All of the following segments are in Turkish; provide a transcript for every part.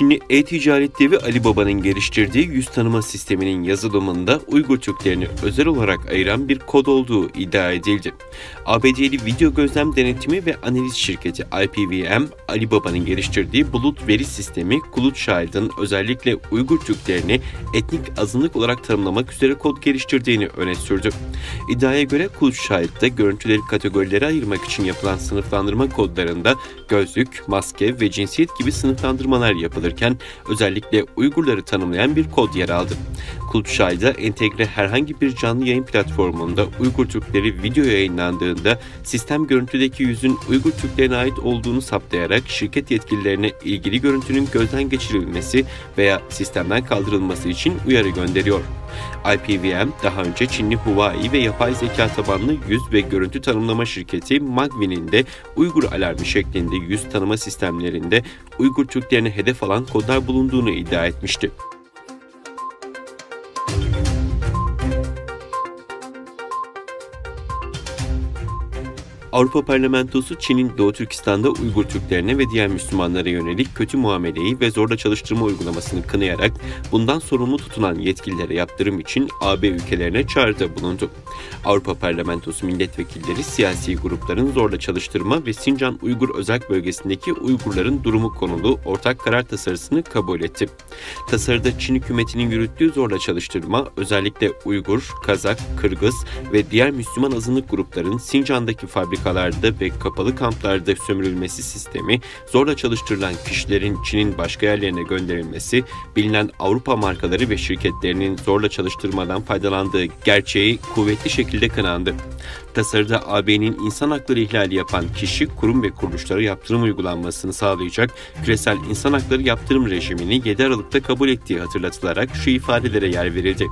Çinli e-ticaret devi Alibaba'nın geliştirdiği yüz tanıma sisteminin yazılımında Uygur Türklerini özel olarak ayıran bir kod olduğu iddia edildi. ABD'li video gözlem denetimi ve analiz şirketi IPVM, Alibaba'nın geliştirdiği bulut veri sistemi Cloud Shield'ın özellikle Uygur Türklerini etnik azınlık olarak tanımlamak üzere kod geliştirdiğini öne sürdü. İddiaya göre Cloud Shield'da görüntüleri kategorilere ayırmak için yapılan sınıflandırma kodlarında gözlük, maske ve cinsiyet gibi sınıflandırmalar yapılırken özellikle Uygurları tanımlayan bir kod yer aldı. Cloud Shield'a entegre herhangi bir canlı yayın platformunda Uygur Türkleri video yayınlandığında sistem görüntüdeki yüzün Uygur Türklerine ait olduğunu saptayarak şirket yetkililerine ilgili görüntünün gözden geçirilmesi veya sistemden kaldırılması için uyarı gönderiyor. IPVM daha önce Çinli Huawei ve yapay zeka tabanlı yüz ve görüntü tanımlama şirketi Magvi'nin de Uygur alarmı şeklinde yüz tanıma sistemlerinde Uygur Türklerine hedef alan kodlar bulunduğunu iddia etmişti. Avrupa Parlamentosu, Çin'in Doğu Türkistan'da Uygur Türklerine ve diğer Müslümanlara yönelik kötü muameleyi ve zorla çalıştırma uygulamasını kınayarak bundan sorumlu tutulan yetkililere yaptırım için AB ülkelerine çağrıda bulundu. Avrupa Parlamentosu milletvekilleri siyasi grupların zorla çalıştırma ve Sincan Uygur Özerk Bölgesi'ndeki Uygurların durumu konulu ortak karar tasarısını kabul etti. Tasarıda Çin hükümetinin yürüttüğü zorla çalıştırma, özellikle Uygur, Kazak, Kırgız ve diğer Müslüman azınlık grupların Sincan'daki fabrikalarda ve kapalı kamplarda sömürülmesi sistemi, zorla çalıştırılan kişilerin Çin'in başka yerlerine gönderilmesi, bilinen Avrupa markaları ve şirketlerinin zorla çalıştırmadan faydalandığı gerçeği kuvvetli şekilde kınandı. Tasarıda AB'nin insan hakları ihlali yapan kişi, kurum ve kuruluşlara yaptırım uygulanmasını sağlayacak küresel insan hakları yaptırım rejimini 7 Aralık'ta kabul ettiği hatırlatılarak şu ifadelere yer verildi.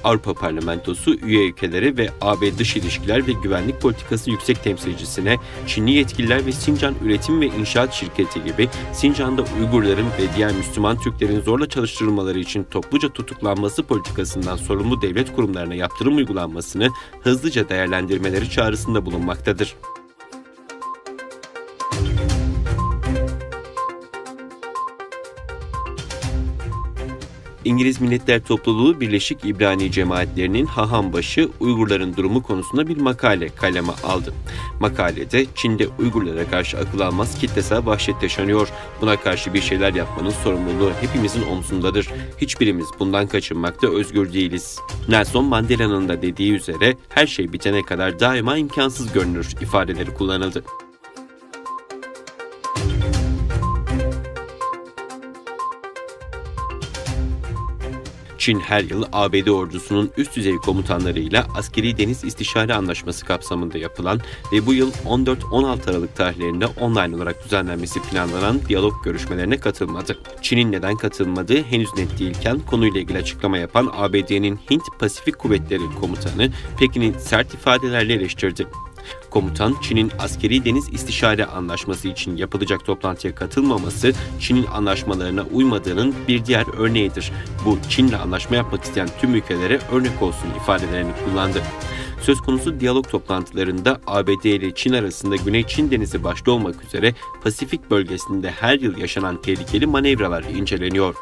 Avrupa Parlamentosu üye ülkelere ve AB Dış İlişkiler ve Güvenlik Politikası Yüksek Temsilcisine Çinli yetkililer ve Sincan Üretim ve İnşaat Şirketi gibi Sincan'da Uygurların ve diğer Müslüman Türklerin zorla çalıştırılmaları için topluca tutuklanması politikasından sorumlu devlet kurumlarına yaptırım uygulanmasını hızlıca değerlendirmeleri çağrısında bulunmaktadır. İngiliz Milletler Topluluğu Birleşik İbrani Cemaatlerinin hahambaşı Uygurların durumu konusunda bir makale kaleme aldı. Makalede Çin'de Uygurlara karşı akıl almaz kitlesel vahşet yaşanıyor. Buna karşı bir şeyler yapmanın sorumluluğu hepimizin omzundadır. Hiçbirimiz bundan kaçınmakta özgür değiliz. Nelson Mandela'nın da dediği üzere her şey bitene kadar daima imkansız görünür ifadeleri kullanıldı. Çin her yıl ABD ordusunun üst düzey komutanlarıyla Askeri Deniz İstişare Anlaşması kapsamında yapılan ve bu yıl 14-16 Aralık tarihlerinde online olarak düzenlenmesi planlanan diyalog görüşmelerine katılmadı. Çin'in neden katılmadığı henüz net değilken konuyla ilgili açıklama yapan ABD'nin Hint-Pasifik Kuvvetleri Komutanı Pekin'i sert ifadelerle eleştirdi. Komutan, Çin'in Askeri Deniz İstişare Anlaşması için yapılacak toplantıya katılmaması, Çin'in anlaşmalarına uymadığının bir diğer örneğidir. Bu, Çin'le anlaşma yapmak isteyen tüm ülkelere örnek olsun ifadelerini kullandı. Söz konusu diyalog toplantılarında ABD ile Çin arasında Güney Çin Denizi başta olmak üzere Pasifik bölgesinde her yıl yaşanan tehlikeli manevralar inceleniyor.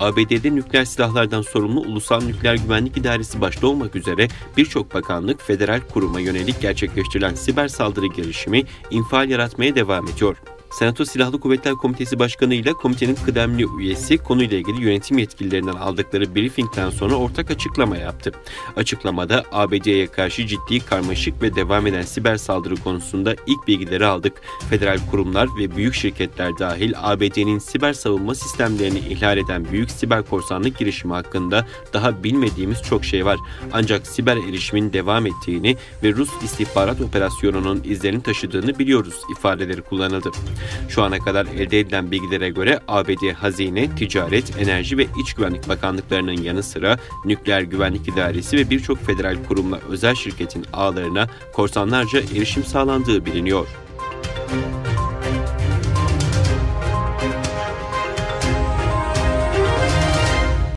ABD'de nükleer silahlardan sorumlu Ulusal Nükleer Güvenlik İdaresi başta olmak üzere birçok bakanlık, federal kuruma yönelik gerçekleştirilen siber saldırı girişimi infial yaratmaya devam ediyor. Senato Silahlı Kuvvetler Komitesi Başkanı ile komitenin kıdemli üyesi konuyla ilgili yönetim yetkililerinden aldıkları briefingden sonra ortak açıklama yaptı. Açıklamada ABD'ye karşı ciddi, karmaşık ve devam eden siber saldırı konusunda ilk bilgileri aldık. Federal kurumlar ve büyük şirketler dahil ABD'nin siber savunma sistemlerini ihlal eden büyük siber korsanlık girişimi hakkında daha bilmediğimiz çok şey var. Ancak siber erişimin devam ettiğini ve Rus istihbarat operasyonunun izlerini taşıdığını biliyoruz ifadeleri kullanıldı. Şu ana kadar elde edilen bilgilere göre ABD Hazine, Ticaret, Enerji ve İç Güvenlik Bakanlıklarının yanı sıra Nükleer Güvenlik İdaresi ve birçok federal kurumla özel şirketin ağlarına korsanlarca erişim sağlandığı biliniyor.